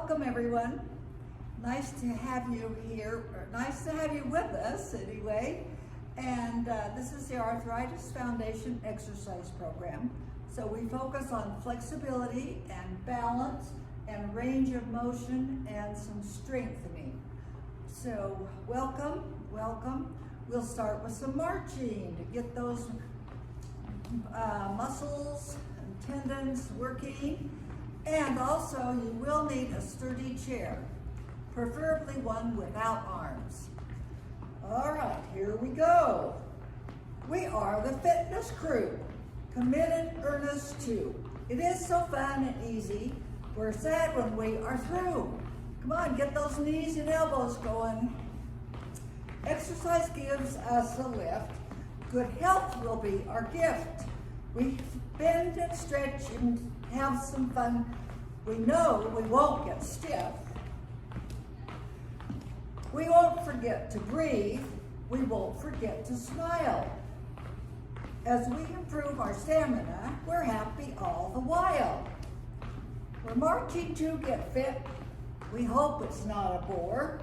Welcome everyone. Nice to have you here, or nice to have you with us anyway. And this is the Arthritis Foundation exercise program. So we focus on flexibility and balance and range of motion and some strengthening. So welcome, welcome. We'll start with some marching to get those muscles and tendons working. And also you will need a sturdy chair, preferably one without arms. All right, here we go. We are the fitness crew, committed, earnest too. It is so fun and easy. We're sad when we are through. Come on, get those knees and elbows going. Exercise gives us a lift. Good health will be our gift. We bend and stretch and have some fun. We know we won't get stiff. We won't forget to breathe. We won't forget to smile. As we improve our stamina, we're happy all the while. We're marching to get fit. We hope it's not a bore.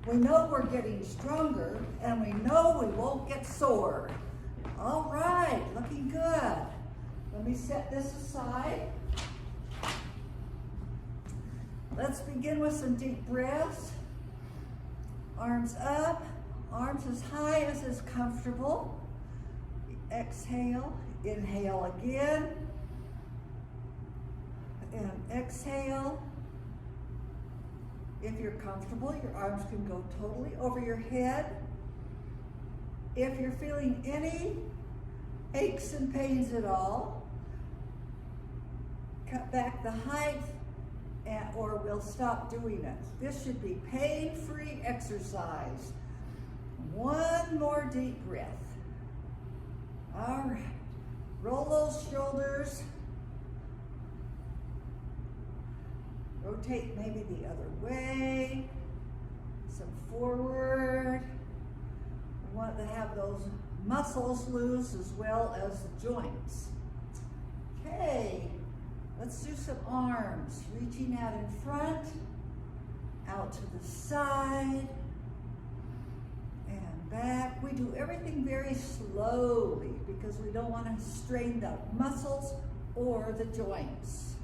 We know we're getting stronger, and we know we won't get sore. All right, looking good. Let me set this aside. Let's begin with some deep breaths. Arms up, arms as high as is comfortable. Exhale, inhale again. And exhale. If you're comfortable, your arms can go totally over your head. If you're feeling any aches and pains at all, cut back the height or we'll stop doing it. This should be pain-free exercise. One more deep breath. All right, roll those shoulders. Rotate maybe the other way, some forward. We want to have those muscles loose as well as the joints. Okay, let's do some arms. Reaching out in front, out to the side, and back. We do everything very slowly because we don't want to strain the muscles or the joints.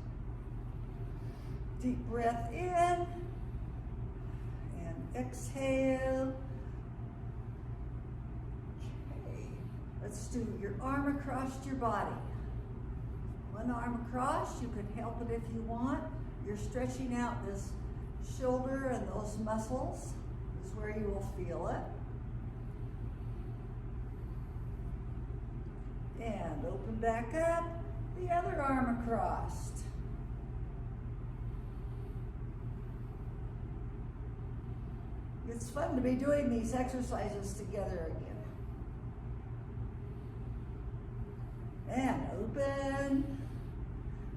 Deep breath in and exhale. Okay, let's do your arm across your body. One arm across, you can help it if you want. You're stretching out this shoulder and those muscles. This is where you will feel it. And open back up, the other arm across. It's fun to be doing these exercises together again. And open.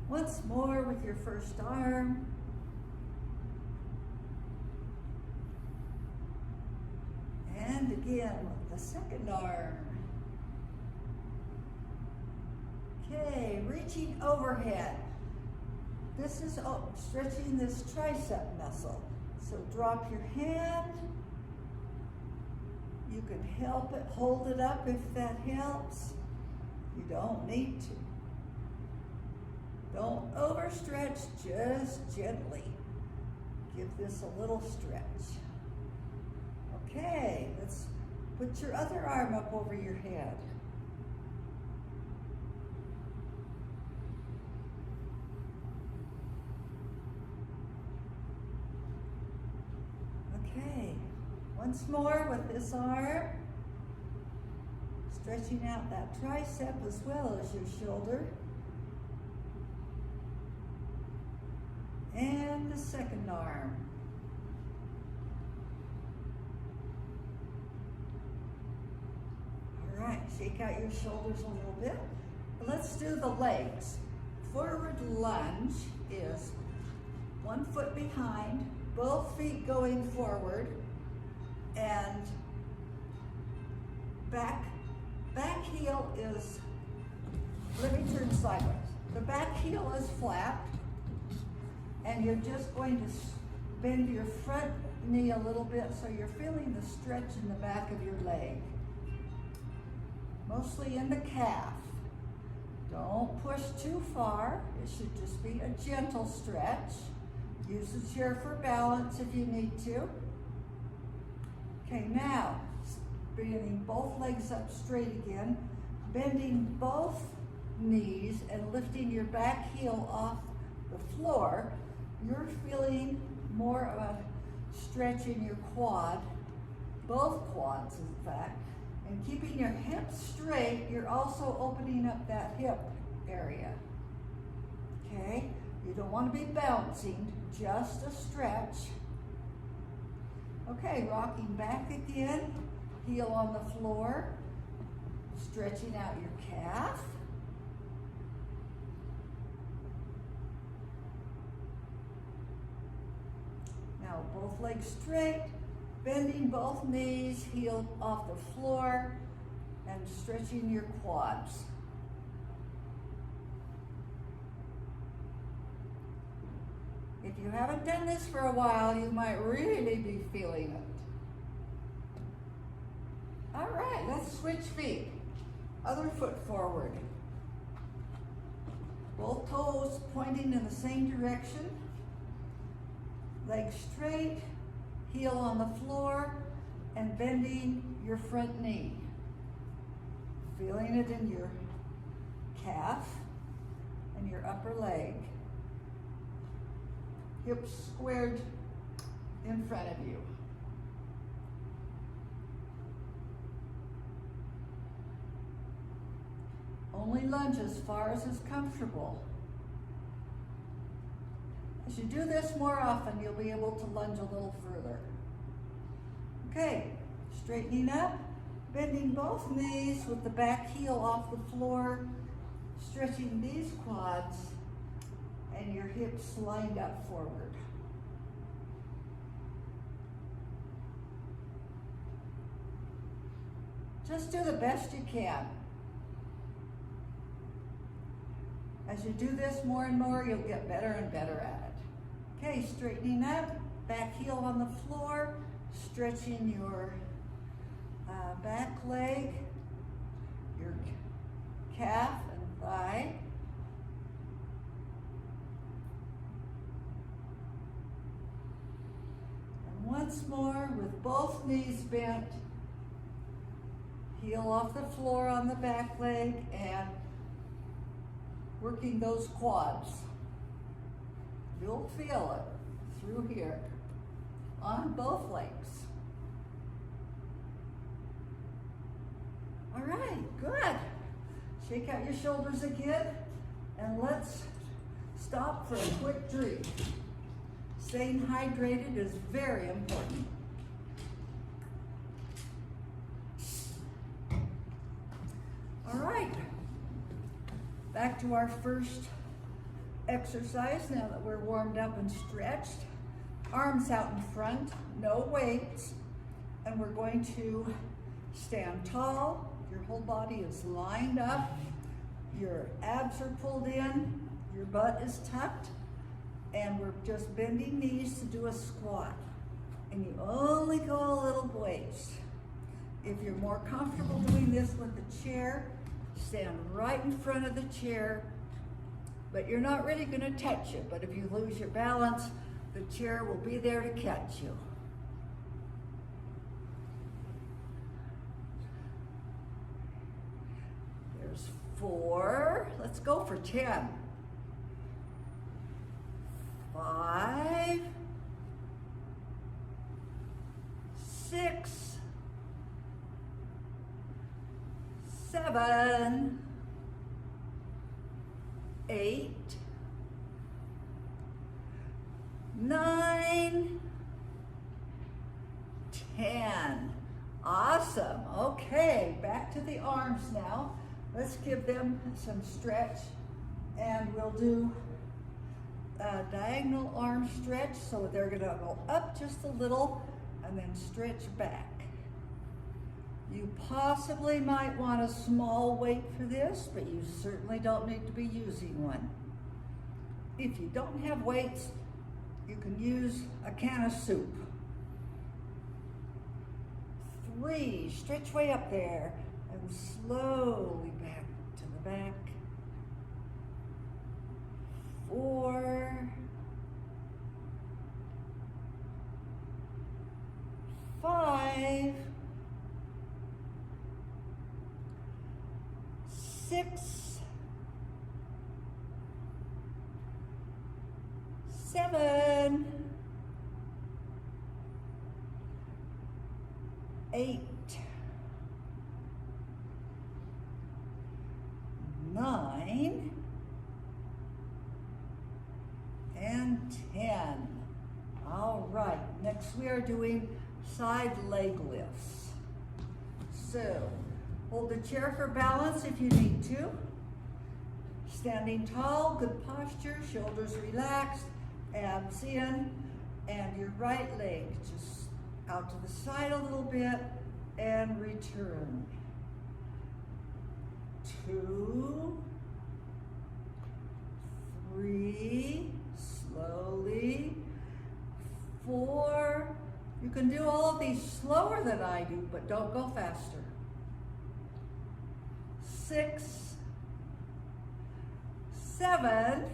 Once more with your first arm. And again with the second arm. Okay, reaching overhead. This is stretching this tricep muscle. So drop your hand. You can help it, hold it up if that helps. You don't need to. Don't overstretch, just gently. Give this a little stretch. Okay, let's put your other arm up over your head. Okay, once more with this arm, stretching out that tricep as well as your shoulder. And the second arm. All right, shake out your shoulders a little bit. Let's do the legs. Forward lunge is 1 foot behind, both feet going forward, and back heel is, let me turn sideways. The back heel is flat, And you're just going to bend your front knee a little bit so you're feeling the stretch in the back of your leg. Mostly in the calf. Don't push too far. It should just be a gentle stretch. Use the chair for balance if you need to. Okay, now, bringing both legs up straight again, bending both knees and lifting your back heel off the floor. You're feeling more of a stretch in your quad, both quads in fact, and keeping your hips straight, you're also opening up that hip area. Okay, you don't want to be bouncing, just a stretch. Okay, rocking back again, heel on the floor, stretching out your calf. Now both legs straight, bending both knees, heel off the floor, and stretching your quads. If you haven't done this for a while, you might really be feeling it. All right, let's switch feet. Other foot forward. Both toes pointing in the same direction. Legs straight, heel on the floor, and bending your front knee. Feeling it in your calf and your upper leg. Hips squared in front of you. Only lunge as far as is comfortable. As you do this more often, you'll be able to lunge a little further. Okay, straightening up, bending both knees with the back heel off the floor, stretching these quads and your hips lined up forward. Just do the best you can. As you do this more and more, you'll get better and better at it. Okay, straightening up, back heel on the floor, stretching your back leg, your calf and thigh. And once more, with both knees bent, heel off the floor on the back leg and working those quads. You'll feel it through here on both legs. All right, good. Shake out your shoulders again, and let's stop for a quick drink. Staying hydrated is very important. All right, back to our first exercise now that we're warmed up and stretched. Arms out in front, no weights, and we're going to stand tall. Your whole body is lined up, your abs are pulled in, your butt is tucked, and we're just bending knees to do a squat. And you only go a little ways. If you're more comfortable doing this with the chair, stand right in front of the chair, but you're not really going to touch it. But if you lose your balance, the chair will be there to catch you. There's 4. Let's go for 10. 5, 6, 7, 8, 9, 10. Awesome. Okay, back to the arms now. Let's give them some stretch, and we'll do a diagonal arm stretch. So they're going to go up just a little and then stretch back. You possibly might want a small weight for this, but you certainly don't need to be using one. If you don't have weights, You can use a can of soup. 3, stretch way up there and slowly back to the back. 4, 5, 6, 7, 8, 9, and 10. All right, next we are doing side leg lifts. So, hold the chair for balance if you need to. Standing tall, good posture, shoulders relaxed, abs in, and your right leg just out to the side a little bit and return. 2, 3, slowly. 4, you can do all of these slower than I do, but don't go faster. 6, 7,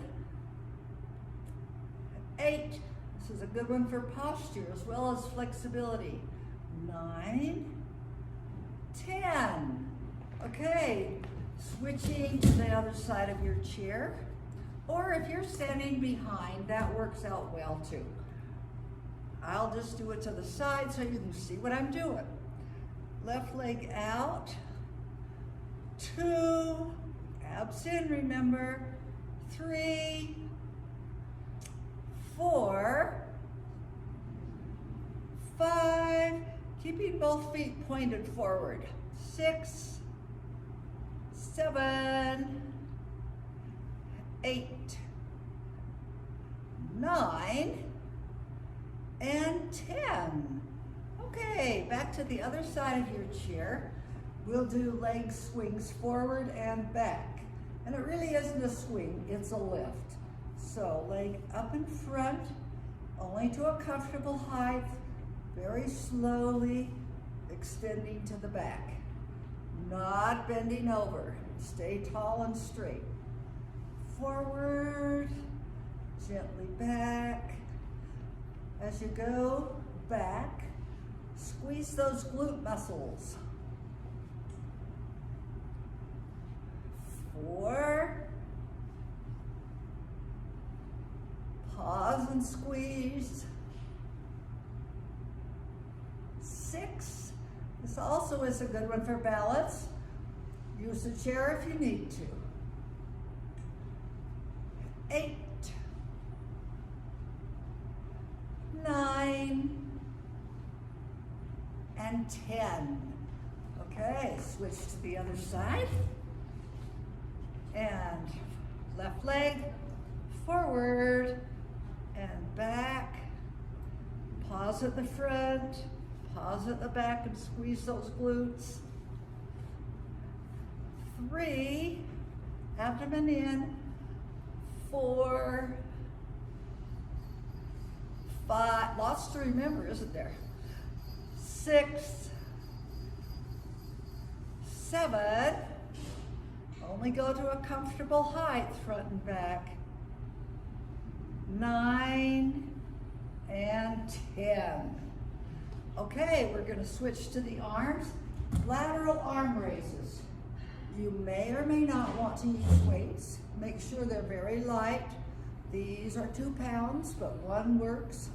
8, this is a good one for posture as well as flexibility. 9, 10. Okay, switching to the other side of your chair. Or if you're standing behind, that works out well too. I'll just do it to the side so you can see what I'm doing. Left leg out. 2, abs in, remember. 3, 4, 5, keeping both feet pointed forward. 6, 7, 8, 9, and 10. Okay, back to the other side of your chair. We'll do leg swings forward and back. And it really isn't a swing, it's a lift. So leg up in front, only to a comfortable height, very slowly extending to the back. Not bending over. Stay tall and straight. Forward, gently back. As you go back, squeeze those glute muscles. 4, pause and squeeze. 6, this also is a good one for balance. Use the chair if you need to. 8, 9, and 10. Okay, switch to the other side. And left leg forward and back. Pause at the front, pause at the back and squeeze those glutes. 3, abdomen in. 4, 5, lots to remember, isn't there? 6, 7, only go to a comfortable height, front and back. 9, and 10. Okay, we're going to switch to the arms. Lateral arm raises. You may or may not want to use weights. Make sure they're very light. These are 2 pounds, but 1 works.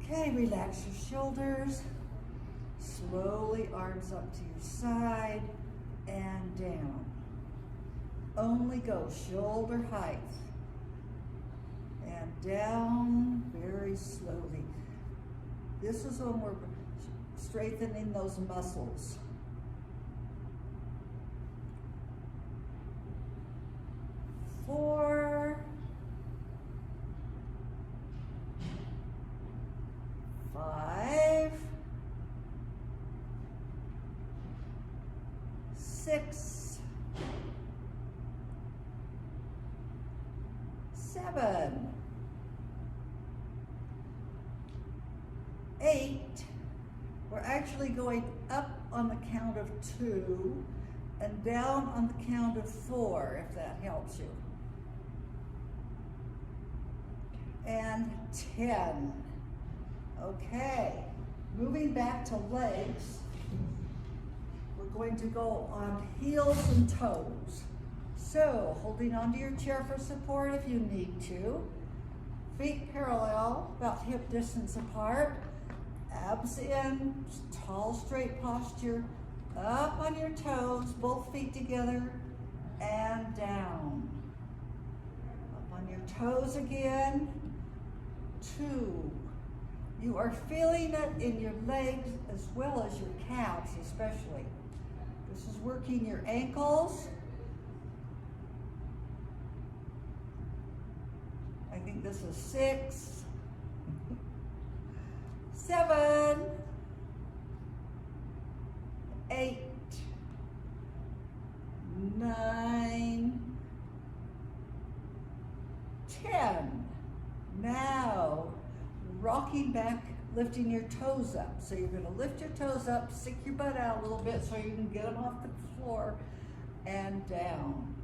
Okay, relax your shoulders. Slowly arms up to your side and down. Only go shoulder height. And down very slowly. This is when we're strengthening those muscles. 4, 5, 6, 7, 8. We're actually going up on the count of 2 and down on the count of 4, if that helps you. And 10. Okay, moving back to legs, we're going to go on heels and toes. So, holding onto your chair for support if you need to. Feet parallel, about hip distance apart. Abs in, tall, straight posture. Up on your toes, both feet together, and down. Up on your toes again. 2. You are feeling it in your legs as well as your calves especially. This is working your ankles. I think this is 6. 7. 8. 9. 10. Now, rocking back, lifting your toes up. So you're going to lift your toes up, stick your butt out a little bit so you can get them off the floor, and down.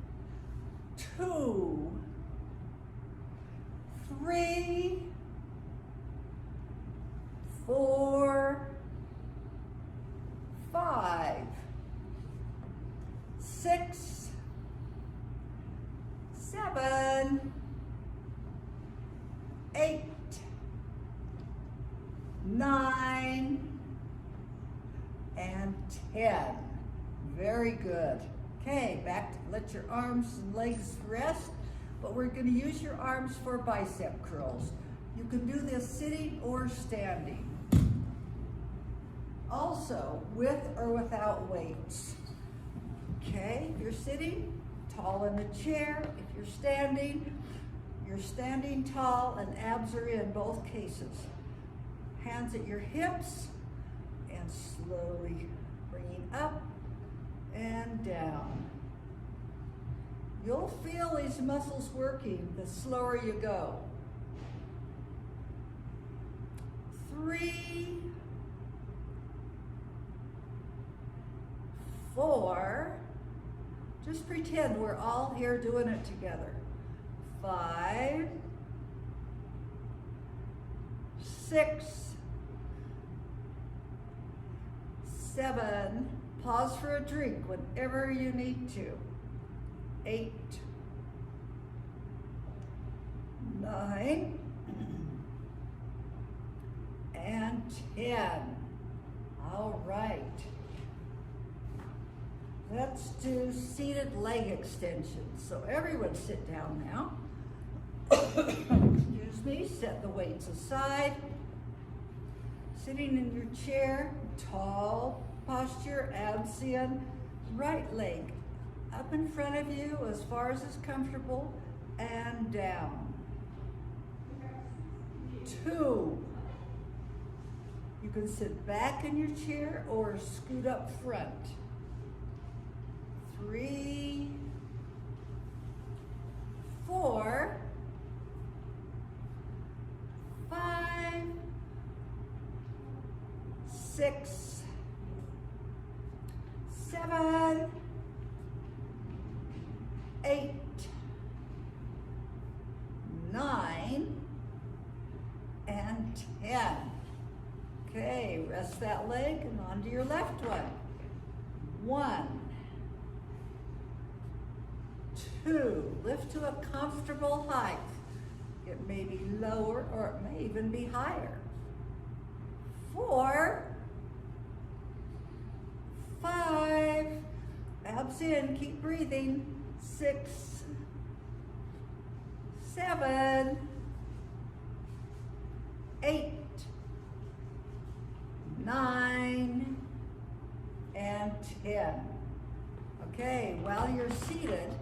2, 3, 4, 5, 6, 7, 8, 9, and 10. Very good. Okay, back to let your arms and legs rest, but we're going to use your arms for bicep curls. You can do this sitting or standing. Also, with or without weights. Okay, if you're sitting, tall in the chair. If you're standing tall and abs are in both cases. Hands at your hips and slowly bringing up and down. You'll feel these muscles working the slower you go. 3, 4, just pretend we're all here doing it together. 5, 6, 7, pause for a drink whenever you need to. 8, 9, and 10. All right. Let's do seated leg extensions. So everyone sit down now. Excuse me, set the weights aside. Sitting in your chair, tall posture, abs in, right leg up in front of you as far as is comfortable and down. 2. You can sit back in your chair or scoot up front. 3, 4, 5, 6, 7, 8, 9, and 10. Okay, rest that leg and onto your left one. 1, 2, lift to a comfortable height. It may be lower or it may even be higher. 4, 5, abs in, keep breathing. 6, 7, 8, 9, and 10. Okay, while you're seated,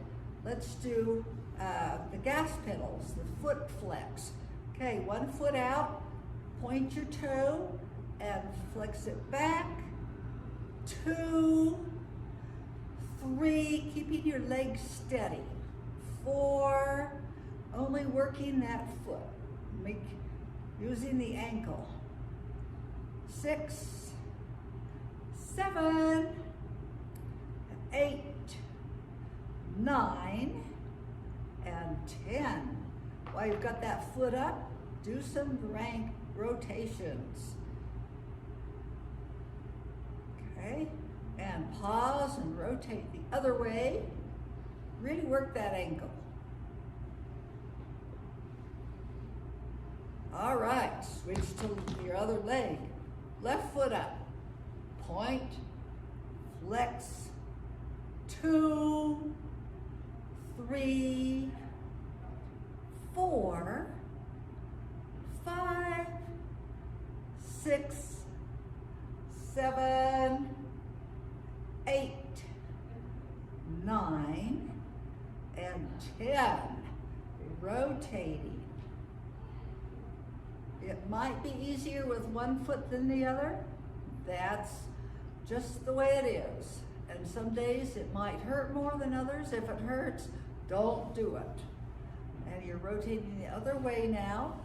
let's do the gas pedals, the foot flex. Okay, 1 foot out, point your toe and flex it back. 2, 3, keeping your legs steady. 4, only working that foot, using the ankle. 6, 7, 8, 9, and 10. While you've got that foot up, do some rank rotations. Okay, and pause and rotate the other way. Really work that ankle. All right, switch to your other leg. Left foot up. Point, flex, 2, 3, 4, 5, 6, 7, 8, 9, and 10. Rotating. It might be easier with one foot than the other. That's just the way it is. And some days it might hurt more than others. If it hurts, don't do it. And you're rotating the other way now.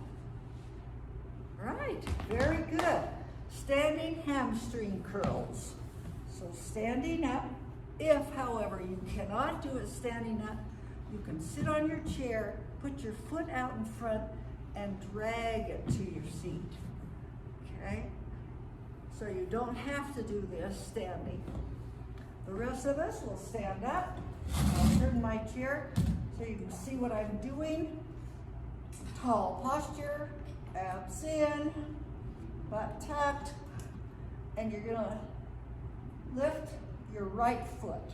Right, very good. Standing hamstring curls. So standing up. If, however, you cannot do it standing up, you can sit on your chair, put your foot out in front, and drag it to your seat. Okay? So you don't have to do this standing. The rest of us will stand up. I'll turn my chair so you can see what I'm doing. Tall posture, abs in, butt tucked, and you're gonna lift your right foot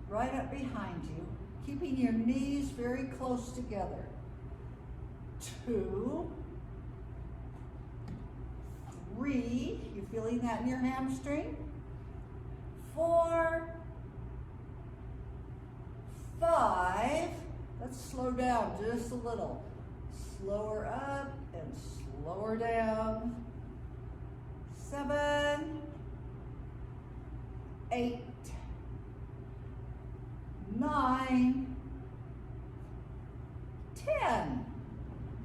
right up behind you, keeping your knees very close together. 2, 3, you feeling that in your hamstring? 4, 5, let's slow down just a little. Slower up and slower down. 7, 8, 9, 10.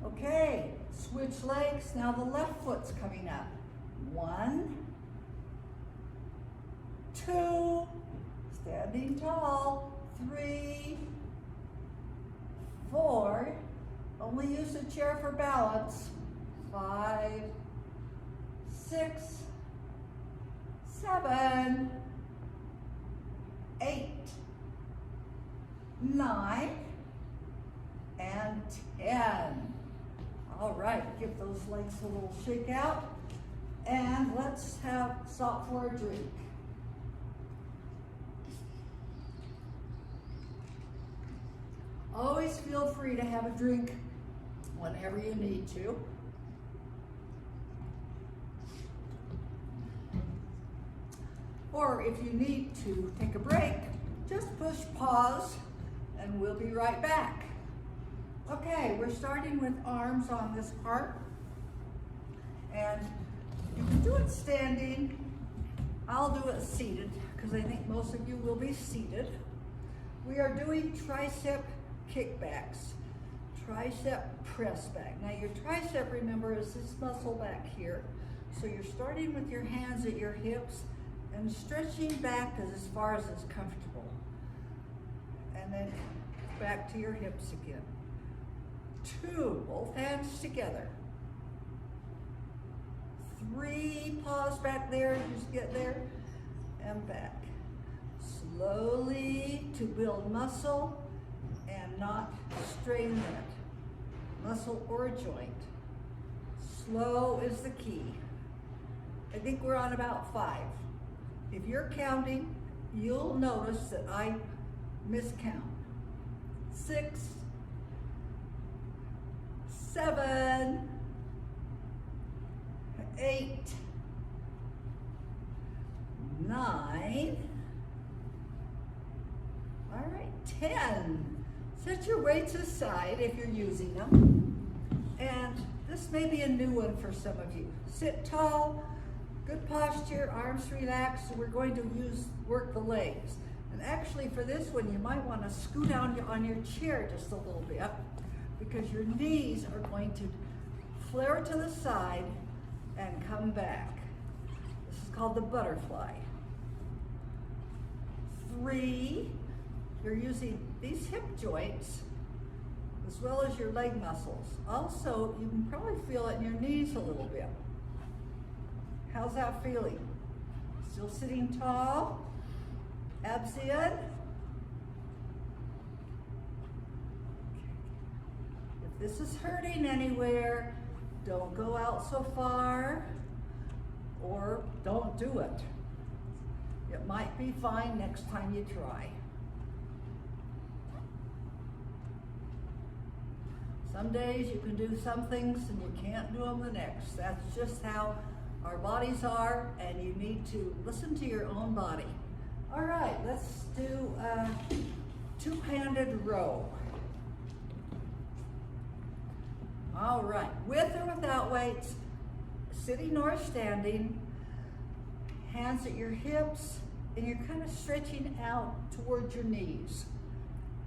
Okay, switch legs. Now the left foot's coming up. 1, 2, standing tall. 3, 4, only use the chair for balance. 5, 6, 7, 8, 9, and 10. All right, give those legs a little shake out, and let's stop for a drink. Always feel free to have a drink whenever you need to. Or if you need to take a break, just push pause and we'll be right back. Okay, we're starting with arms on this part. And you can do it standing. I'll do it seated because I think most of you will be seated. We are doing tricep kickbacks, tricep press back. Now your tricep, remember, is this muscle back here. So you're starting with your hands at your hips and stretching back as far as it's comfortable. And then back to your hips again. 2, both hands together. 3, pause back there, just get there, and back. Slowly to build muscle and not strain that muscle or joint. Slow is the key. I think we're on about 5. If you're counting, you'll notice that I miscount. 6, 7, 8, 9, all right, 10. Set your weights aside if you're using them. And this may be a new one for some of you. Sit tall, good posture, arms relaxed. We're going to work the legs. And actually for this one, you might want to scoot down on your chair just a little bit because your knees are going to flare to the side and come back. called the butterfly. 3, you're using these hip joints as well as your leg muscles. Also, you can probably feel it in your knees a little bit. How's that feeling? Still sitting tall? Abs in? If this is hurting anywhere, don't go out so far, or don't do it. It might be fine next time you try. Some days you can do some things and you can't do them the next. That's just how our bodies are, and you need to listen to your own body. All right, let's do a 2-handed row. All right, with or without weights, sitting or standing, hands at your hips, and you're kind of stretching out towards your knees.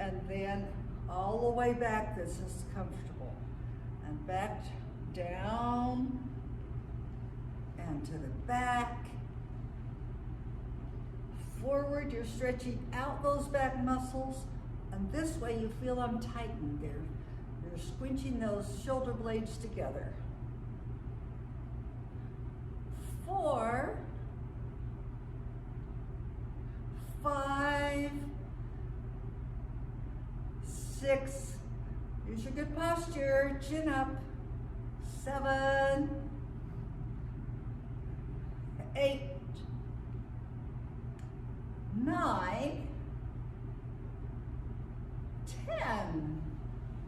And then all the way back, this is comfortable. And back down, and to the back. Forward, you're stretching out those back muscles, and this way you feel them tighten there. You're squinching those shoulder blades together. 4, 5, 6, use your good posture, chin up. 7, 8, 9, 10.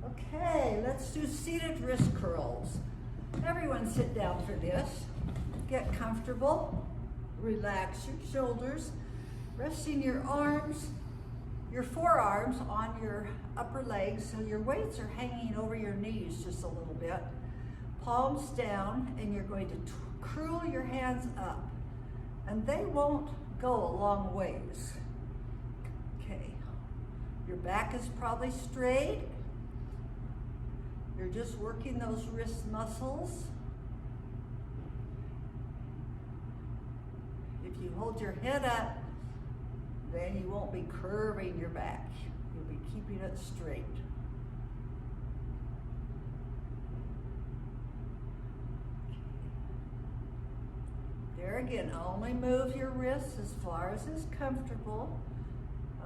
Okay, let's do seated wrist curls. Everyone sit down for this. Get comfortable. Relax your shoulders. Resting your arms, your forearms on your upper legs, so your weights are hanging over your knees just a little bit. Palms down, and you're going to curl your hands up. And they won't go a long ways. Okay, your back is probably straight. You're just working those wrist muscles. If you hold your head up, then you won't be curving your back. You'll be keeping it straight. There again, only move your wrists as far as is comfortable.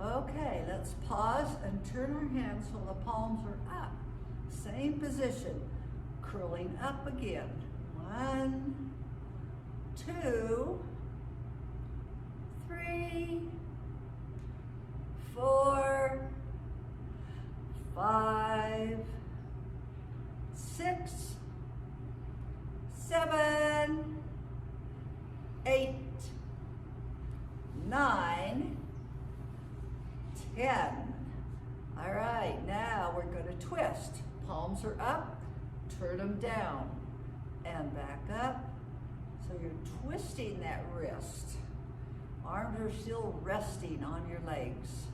Okay, let's pause and turn our hands so the palms are up. Same position, curling up again. 1, 2, 3, 4, 5, 6, 7, 8, 9, 10. All right, now we're going to twist. Palms are up, turn them down, and back up. So you're twisting that wrist. Arms are still resting on your legs.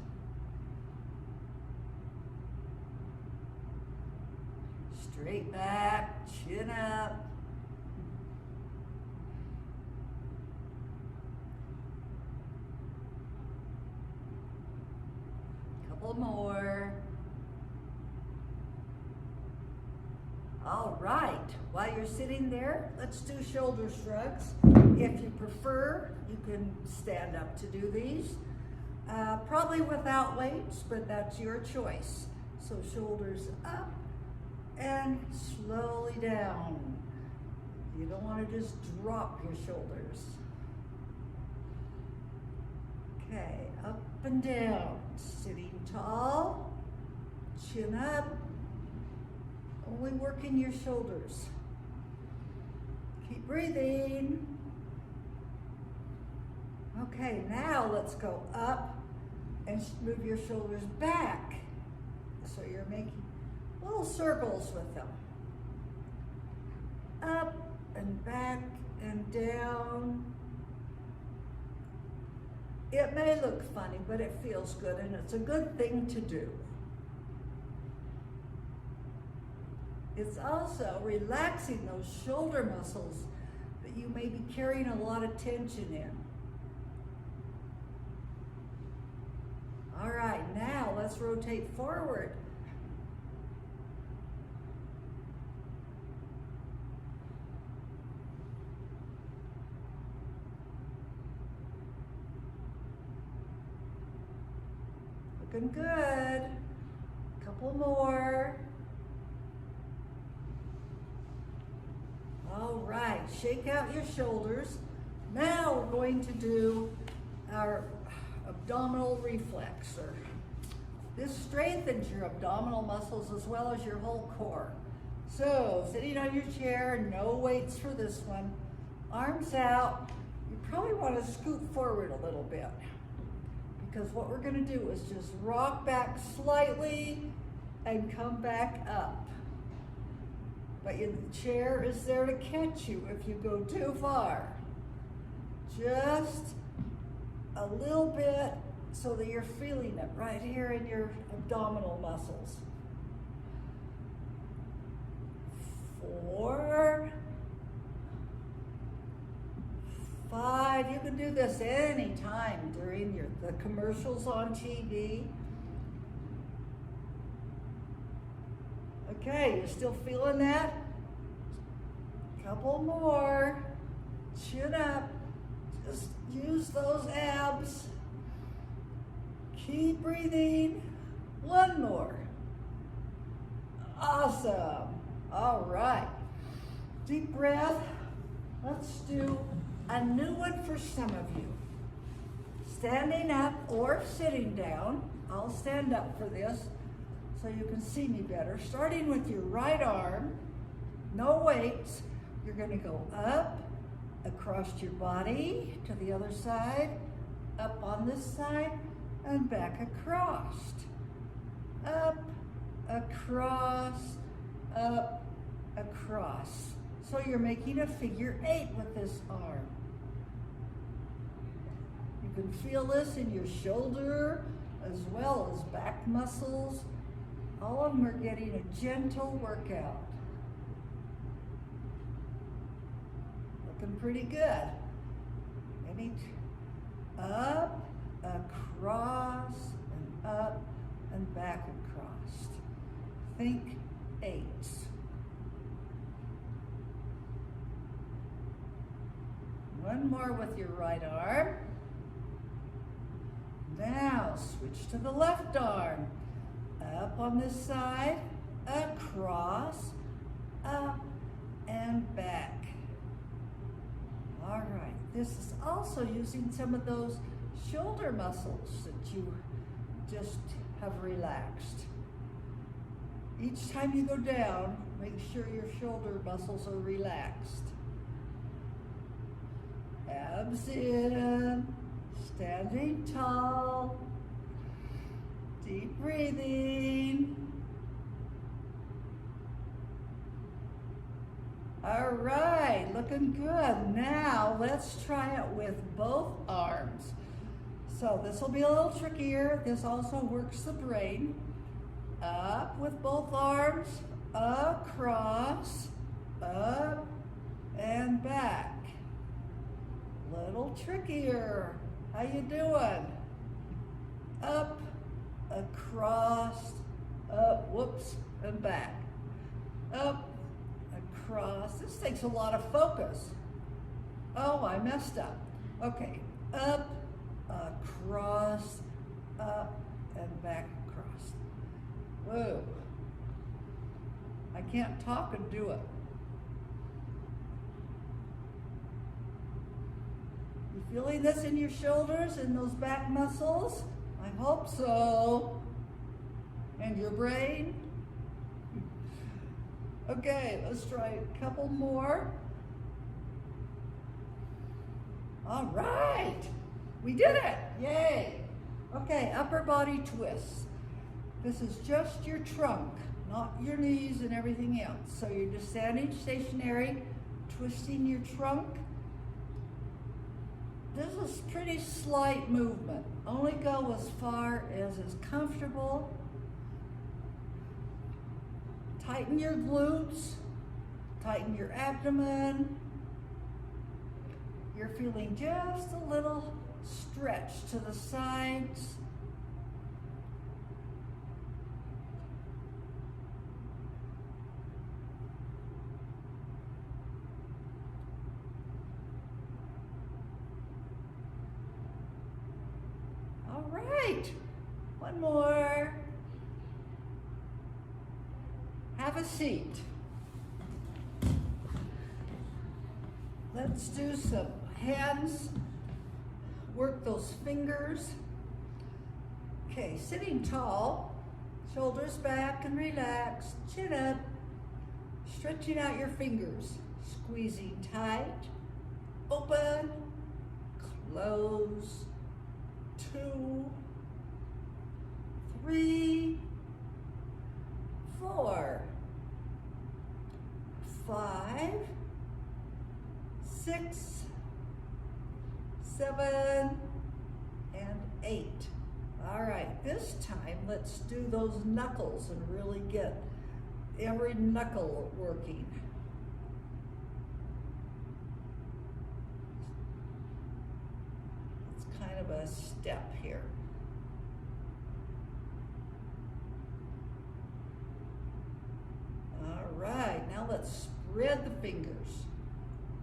Straight back, chin up. Couple more. All right, while you're sitting there, let's do shoulder shrugs. If you prefer, you can stand up to do these. Probably without weights, but that's your choice. So shoulders up and slowly down. You don't want to just drop your shoulders. Okay, up and down, sitting tall, chin up. Only working your shoulders. Keep breathing. Okay, now let's go up and move your shoulders back. So you're making little circles with them. Up and back and down. It may look funny, but it feels good, and it's a good thing to do. It's also relaxing those shoulder muscles that you may be carrying a lot of tension in. All right, now let's rotate forward. Looking good. Couple more. All right, shake out your shoulders. Now we're going to do our abdominal reflexor. This strengthens your abdominal muscles as well as your whole core. So, sitting on your chair, no weights for this one. Arms out. You probably want to scoot forward a little bit, because what we're going to do is just rock back slightly and come back up. But your chair is there to catch you if you go too far. Just a little bit so that you're feeling it right here in your abdominal muscles. 4, 5. You can do this anytime during the commercials on TV. Okay, you're still feeling that? Couple more. Chin up. Just use those abs. Keep breathing. One more. Awesome. All right. Deep breath. Let's do a new one for some of you. Standing up or sitting down. I'll stand up for this so you can see me better. Starting with your right arm, no weights. You're going to go up, across your body to the other side, up on this side, and back across. Up, across, up, across. So you're making a figure 8 with this arm. You can feel this in your shoulder as well as back muscles. All of them are getting a gentle workout. Looking pretty good. Up, across, and up, and back across. Think 8. One more with your right arm. Now switch to the left arm. Up on this side, across, up, and back. All right, this is also using some of those shoulder muscles that you just have relaxed. Each time you go down, make sure your shoulder muscles are relaxed. Abs in, standing tall, deep breathing. All right, looking good. Now let's try it with both arms. So this will be a little trickier. This also works the brain. Up with both arms, across, up, and back. Little trickier. How you doing? Up, across, up, whoops, and back. Up, across. This takes a lot of focus. Oh, I messed up. Okay, up, across, up, and back across. Whoa. I can't talk and do it. You feeling this in your shoulders and those back muscles? I hope so. And your brain? Okay, let's try a couple more. All right, we did it, yay. Okay, upper body twists. This is just your trunk, not your knees and everything else. So you're just standing stationary, twisting your trunk. This is pretty slight movement. Only go as far as is comfortable. Tighten your glutes, tighten your abdomen. you're feeling just a little stretch to the sides. All right, one more. Have a seat. Let's do some hands, work those fingers. Okay, sitting tall, shoulders back and relaxed, chin up, stretching out your fingers, squeezing tight, open, close, 2, 3, 4, 5, 6, 7, and 8. All right, this time let's do those knuckles and really get every knuckle working. It's kind of a step here. All right, now let's spread the fingers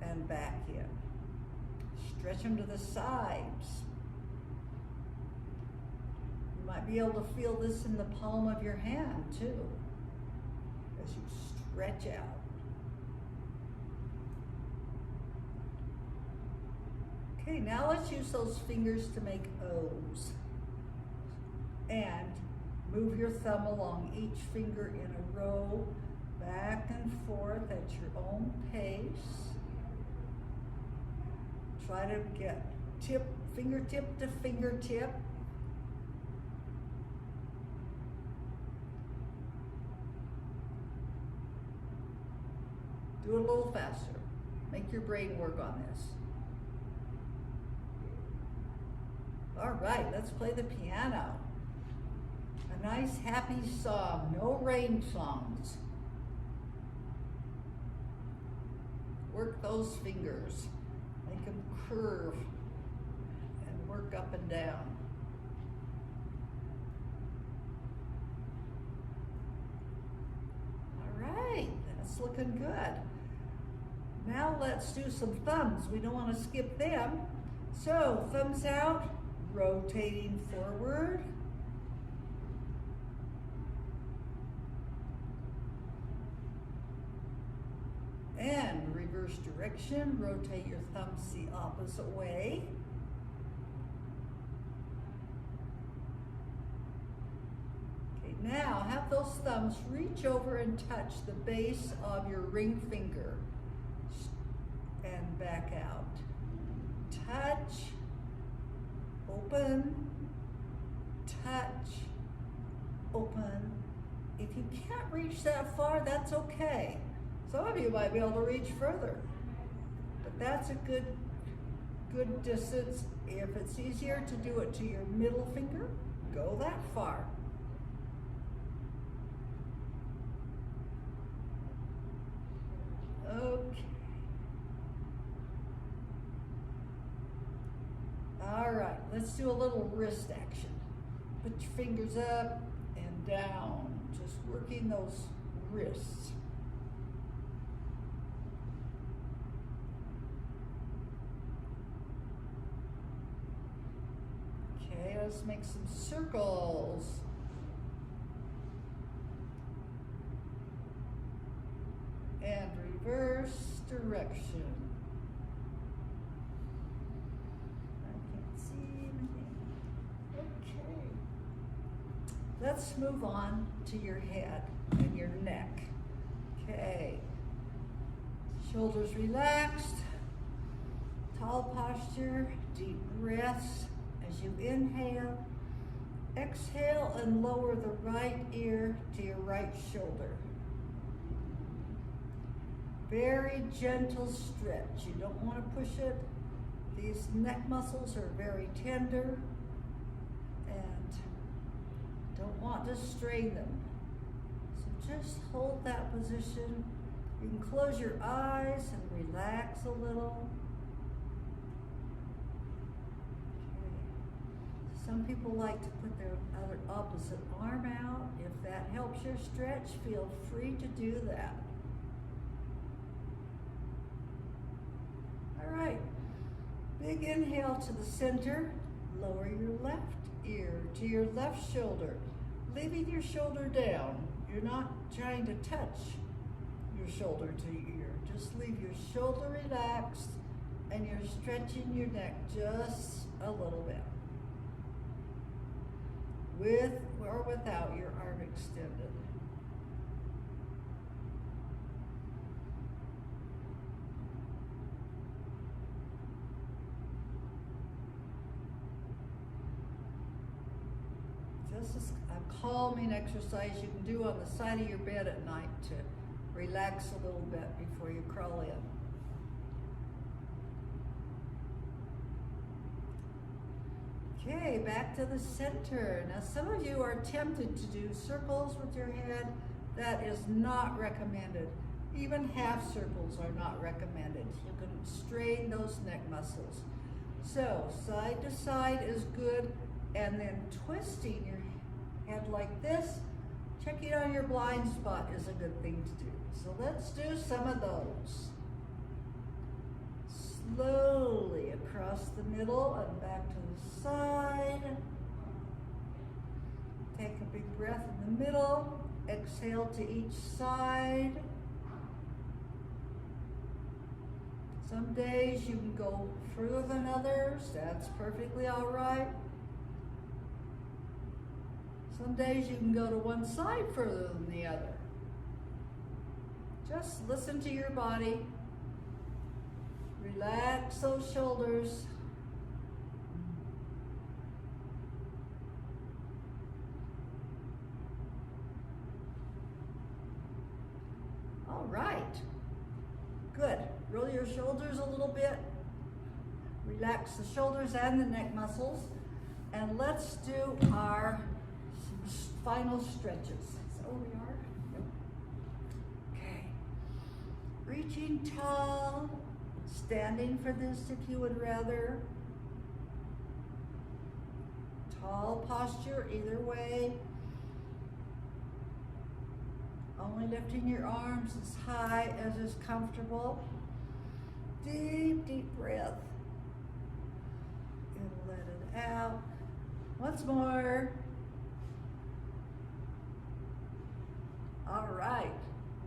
and back in. Stretch them to the sides. You might be able to feel this in the palm of your hand too, as you stretch out. Okay, now let's use those fingers to make O's. And move your thumb along each finger in a row, back and forth at your own pace. Try to get fingertip to fingertip. Do it a little faster. Make your brain work on this. All right, let's play the piano. A nice happy song, no rain songs. Work those fingers. Make them curve and work up and down. All right, that's looking good. Now let's do some thumbs. We don't want to skip them. So thumbs out, rotating forward. And reverse direction, rotate your thumbs the opposite way. Okay, now have those thumbs reach over and touch the base of your ring finger and back out. Touch, open, touch, open. If you can't reach that far, that's okay. Some of you might be able to reach further, but that's a good distance. If it's easier to do it to your middle finger, go that far. Okay. All right, let's do a little wrist action. Put your fingers up and down, just working those wrists. Okay, let's make some circles. And reverse direction. I can't see anything. Okay. Let's move on to your head and your neck. Okay. Shoulders relaxed. Tall posture, deep breaths. As you inhale, exhale and lower the right ear to your right shoulder. Very gentle stretch. You don't want to push it. These neck muscles are very tender and don't want to strain them. So just hold that position. You can close your eyes and relax a little. Some people like to put their other opposite arm out. If that helps your stretch, feel free to do that. All right, big inhale to the center. Lower your left ear to your left shoulder, leaving your shoulder down. You're not trying to touch your shoulder to your ear. Just leave your shoulder relaxed and you're stretching your neck just a little bit. With or without your arm extended. This is a calming exercise you can do on the side of your bed at night to relax a little bit before you crawl in. Okay, back to the center. Now some of you are tempted to do circles with your head. That is not recommended. Even half circles are not recommended. You can strain those neck muscles. So side to side is good, and then twisting your head like this, checking on your blind spot is a good thing to do. So let's do some of those. Slowly across the middle and back to the side. Take a big breath in the middle. Exhale to each side. Some days you can go further than others. That's perfectly all right. Some days you can go to one side further than the other. Just listen to your body. Relax those shoulders. All right. Good. Roll your shoulders a little bit. Relax the shoulders and the neck muscles. And let's do our final stretches. So we are. Okay. Reaching tall. Standing for this if you would rather. Tall posture either way. Only lifting your arms as high as is comfortable. Deep, deep breath. And let it out. Once more. All right,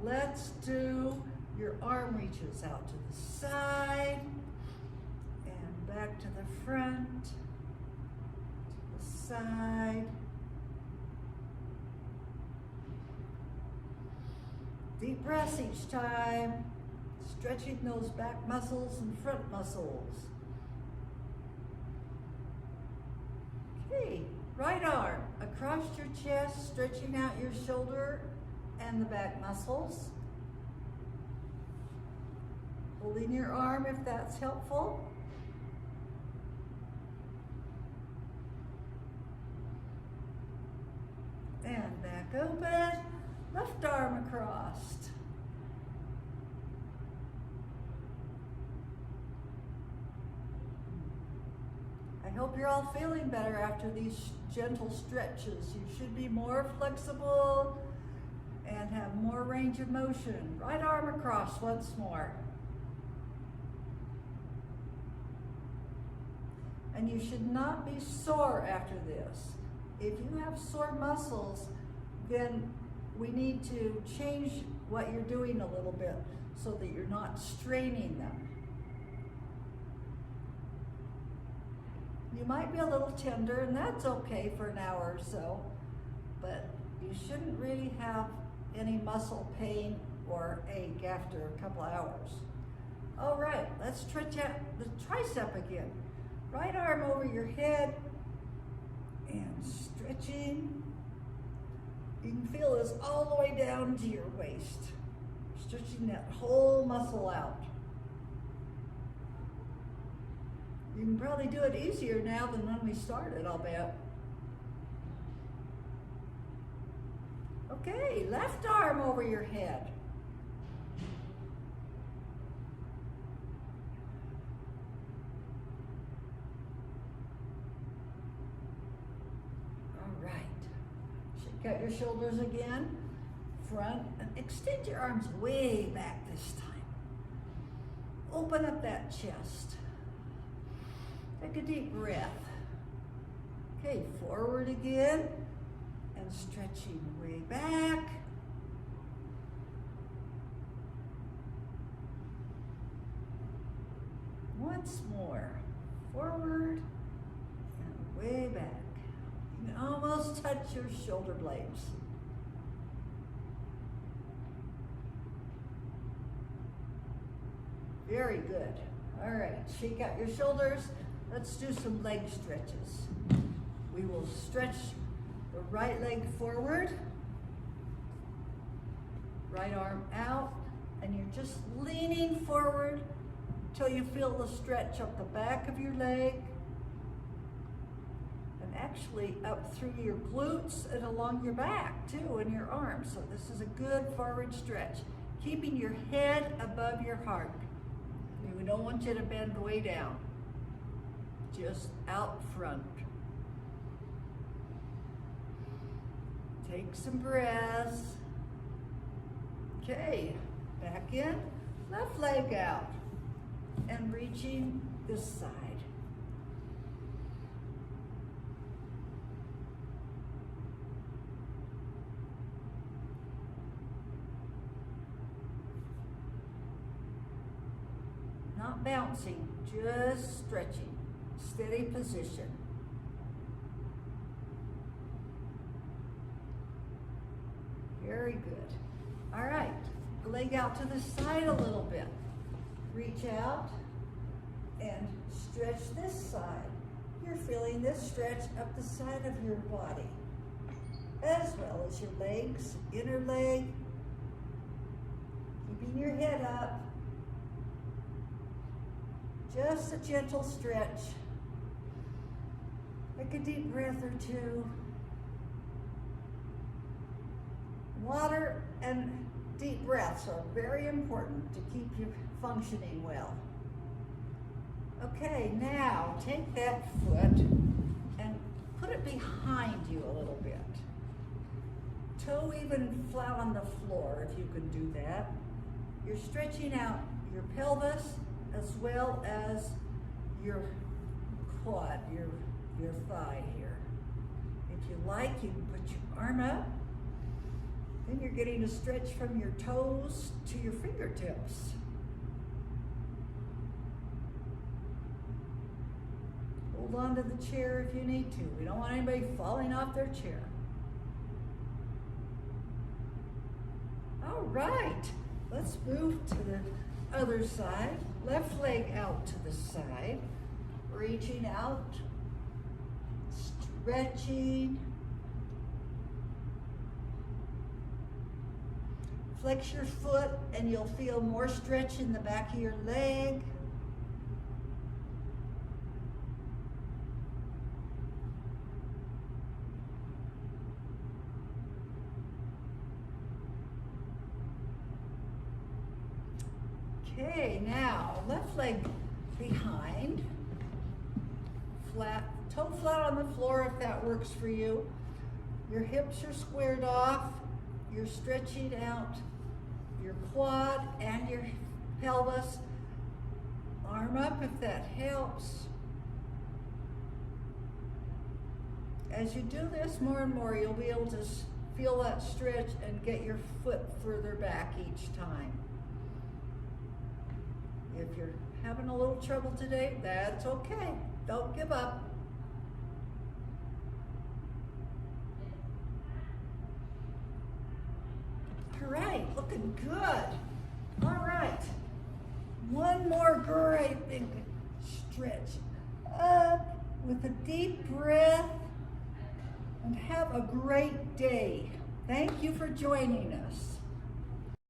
let's do your arm reaches out to the side and back to the front, to the side. Deep breaths each time, stretching those back muscles and front muscles. Okay, right arm across your chest, stretching out your shoulder and the back muscles. Holding your arm if that's helpful. And back open, left arm across. I hope you're all feeling better after these gentle stretches. You should be more flexible and have more range of motion. Right arm across once more. And you should not be sore after this. If you have sore muscles, then we need to change what you're doing a little bit so that you're not straining them. You might be a little tender, and that's okay for an hour or so, but you shouldn't really have any muscle pain or ache after a couple hours. All right, let's stretch out the tricep again. Right arm over your head and stretching. You can feel this all the way down to your waist. Stretching that whole muscle out. You can probably do it easier now than when we started, I'll bet. Okay, left arm over your head. out your shoulders again, front, and extend your arms way back this time. Open up that chest. Take a deep breath. Okay, forward again, and stretching way back. Once more, forward and way back. You can almost touch your shoulder blades. Very good. All right, shake out your shoulders. Let's do some leg stretches. We will stretch the right leg forward, right arm out, and you're just leaning forward till you feel the stretch up the back of your leg and actually up through your glutes and along your back too and your arms. So this is a good forward stretch, keeping your head above your heart. We don't want you to bend way down, just out front. Take some breaths. Okay, back in, left leg out, and reaching this side. Not bouncing, just stretching. Steady position. Very good. All right, leg out to the side a little bit. Reach out and stretch this side. You're feeling this stretch up the side of your body, as well as your legs, inner leg. Keeping your head up. Just a gentle stretch. Take a deep breath or two. Water and deep breaths are very important to keep you functioning well. Okay, now take that foot and put it behind you a little bit. Toe even flat on the floor if you can do that. You're stretching out your pelvis as well as your quad, your thigh here. If you like, you can put your arm up. Then you're getting a stretch from your toes to your fingertips. Hold on to the chair if you need to. We don't want anybody falling off their chair. All right, let's move to the other side. Left leg out to the side, reaching out, stretching. Flex your foot and you'll feel more stretch in the back of your leg. Okay, now left leg behind, flat, toe flat on the floor if that works for you. Your hips are squared off. You're stretching out your quad and your pelvis. Arm up if that helps. As you do this more and more, you'll be able to feel that stretch and get your foot further back each time. If you're having a little trouble today, that's okay. Don't give up. All right, looking good. All right, one more great big stretch. Up with a deep breath and have a great day. Thank you for joining us.